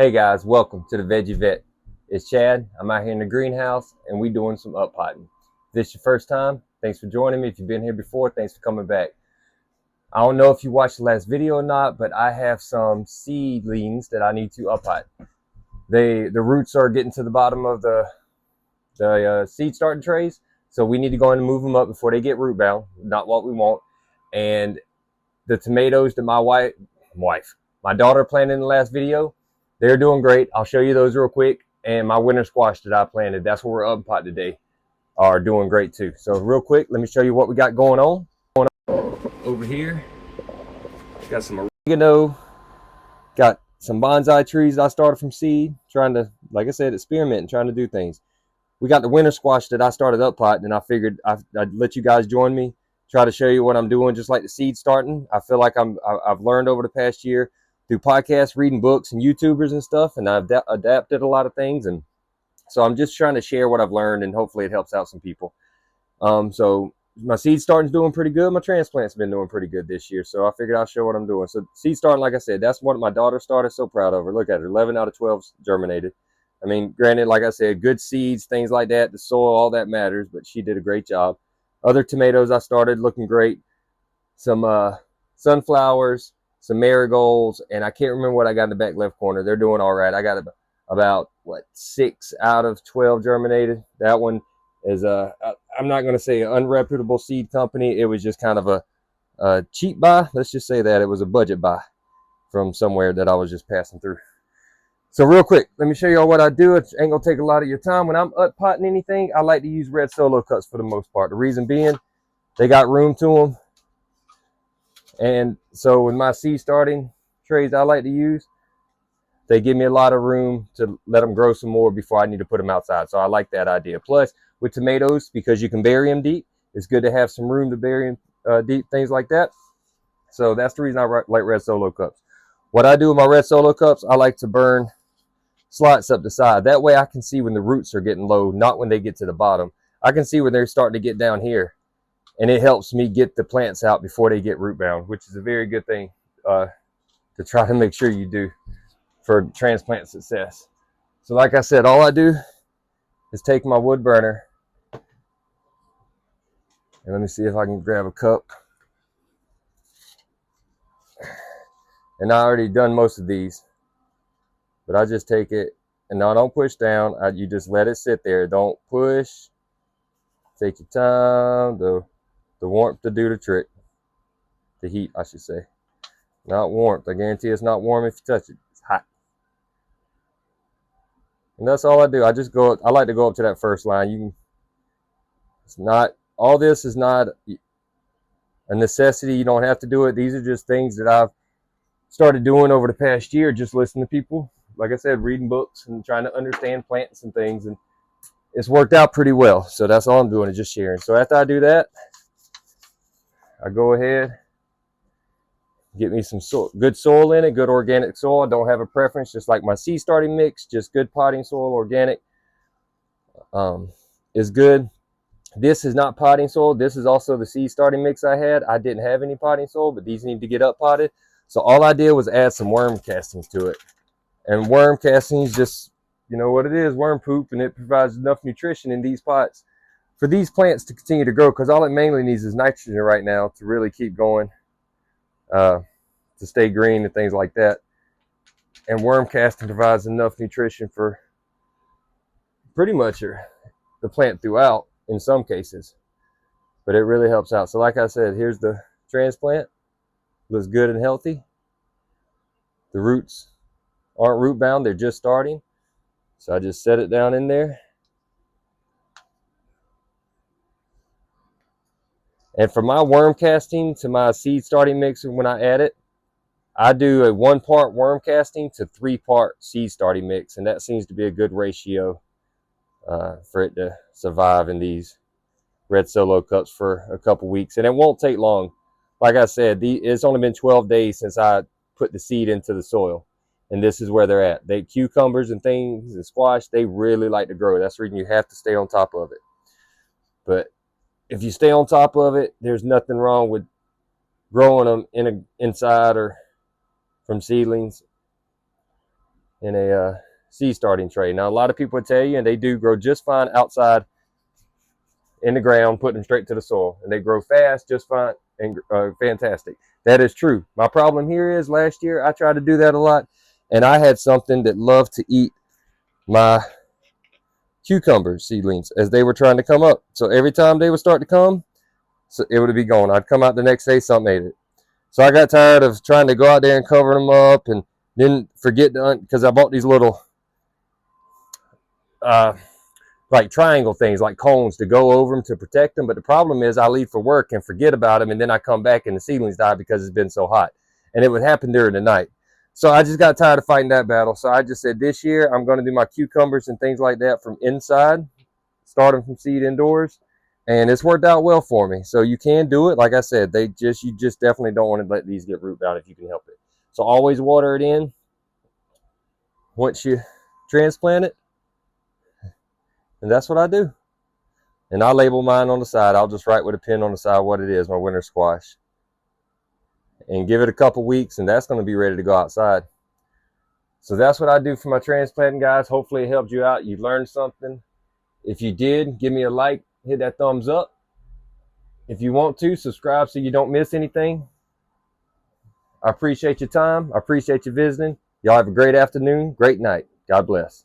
Hey guys, welcome to the Veggie Vet. It's Chad. I'm out here in the greenhouse and we doing some up potting. If this is your first time, thanks for joining me. If you've been here before, thanks for coming back. I don't know if you watched the last video or not, but I have some seedlings that I need to up pot. The roots are getting to the bottom of the seed starting trays, so we need to go in and move them up before they get root bound. Not what we want. And the tomatoes that my daughter planted in the last video, they're doing great. I'll show you those real quick. And my winter squash that I planted, that's what we're up pot today, are doing great too. So real quick, let me show you what we got going on. Over here, got some oregano, got some bonsai trees that I started from seed, trying to, like I said, experiment and trying to do things. We got the winter squash that I started up pot, and I figured I'd let you guys join me, try to show you what I'm doing, just like the seed starting. I feel like I've learned over the past year through podcasts, reading books, and YouTubers and stuff, and I've adapted a lot of things, and so I'm just trying to share what I've learned, and hopefully it helps out some people. So my seed starting's doing pretty good. My transplant's been doing pretty good this year, so I figured I'll show what I'm doing. So seed starting, like I said, that's what my daughter started. So proud of her. Look at her, 11 out of 12 germinated. I mean, granted, like I said, good seeds, things like that, the soil, all that matters, but she did a great job. Other tomatoes I started looking great. Some sunflowers, some marigolds, and I can't remember what I got in the back left corner. They're doing all right. I got about, 6 out of 12 germinated. That one is, I'm not going to say an unreputable seed company. It was just kind of a cheap buy. Let's just say that. It was a budget buy from somewhere that I was just passing through. So real quick, let me show y'all what I do. It ain't gonna take a lot of your time. When I'm up potting anything, I like to use red solo cups for the most part. The reason being, they got room to them. And so with my seed starting trays I like to use, they give me a lot of room to let them grow some more before I need to put them outside. So I like that idea. Plus, with tomatoes, because you can bury them deep, it's good to have some room to bury them deep, things like that. So that's the reason I like red solo cups. What I do with my red solo cups, I like to burn slots up the side. That way I can see when the roots are getting low, not when they get to the bottom. I can see when they're starting to get down here, and it helps me get the plants out before they get root bound, which is a very good thing to try to make sure you do for transplant success. So like I said, all I do is take my wood burner, and let me see if I can grab a cup. And I already done most of these, but I just take it, and now I don't push down. You just let it sit there. Don't push. Take your time. The warmth to do the trick. The heat, I should say. Not warmth. I guarantee it's not warm if you touch it. It's hot. And that's all I do. I just go up. I like to go up to that first line. It's not, all this is not a necessity. You don't have to do it. These are just things that I've started doing over the past year, just listening to people. Like I said, reading books and trying to understand plants and things, and it's worked out pretty well. So that's all I'm doing, is just sharing. So after I do that, I go ahead, get me some good soil in it, good organic soil. I don't have a preference, just like my seed starting mix, just good potting soil, organic is good. This is not potting soil. This is also the seed starting mix I had. I didn't have any potting soil, but these need to get up potted. So all I did was add some worm castings to it. And worm castings, just, you know what it is, worm poop, and it provides enough nutrition in these pots for these plants to continue to grow, because all it mainly needs is nitrogen right now to really keep going, to stay green and things like that. And worm casting provides enough nutrition for pretty much the plant throughout in some cases, but it really helps out. So like I said, here's the transplant. Looks good and healthy. The roots aren't root bound, they're just starting. So I just set it down in there. And for my worm casting to my seed starting mix, when I add it, I do a 1 part worm casting to 3 part seed starting mix. And that seems to be a good ratio for it to survive in these red solo cups for a couple weeks. And it won't take long. Like I said, it's only been 12 days since I put the seed into the soil. And this is where they're at. They cucumbers and things and squash, they really like to grow. That's the reason you have to stay on top of it. But if you stay on top of it, there's nothing wrong with growing them inside or from seedlings. in a seed starting tray. Now, a lot of people would tell you, and they do grow just fine outside in the ground, put them straight to the soil, and they grow fast, just fine, and fantastic. That is true. My problem here is last year I tried to do that a lot, and I had something that loved to eat my cucumber seedlings as they were trying to come up. So every time they would start to come, so it would be gone. I'd come out the next day, something ate it. So I got tired of trying to go out there and cover them up, and then forget to, because I bought these little uh, like triangle things, like cones to go over them to protect them. But the problem is I leave for work and forget about them, and then I come back and the seedlings die because it's been so hot. And it would happen during the night. So I just got tired of fighting that battle. So I just said this year I'm going to do my cucumbers and things like that from inside, starting from seed indoors. And it's worked out well for me. So you can do it. Like I said, you just definitely don't want to let these get root bound if you can help it. So always water it in once you transplant it. And that's what I do. And I label mine on the side. I'll just write with a pen on the side what it is, my winter squash. And give it a couple weeks, and that's going to be ready to go outside. So that's what I do for my transplanting, guys. Hopefully it helped you out. You learned something. If you did, give me a like, hit that thumbs up. If you want to, subscribe so you don't miss anything. I appreciate your time. I appreciate you visiting. Y'all have a great afternoon, great night. God bless.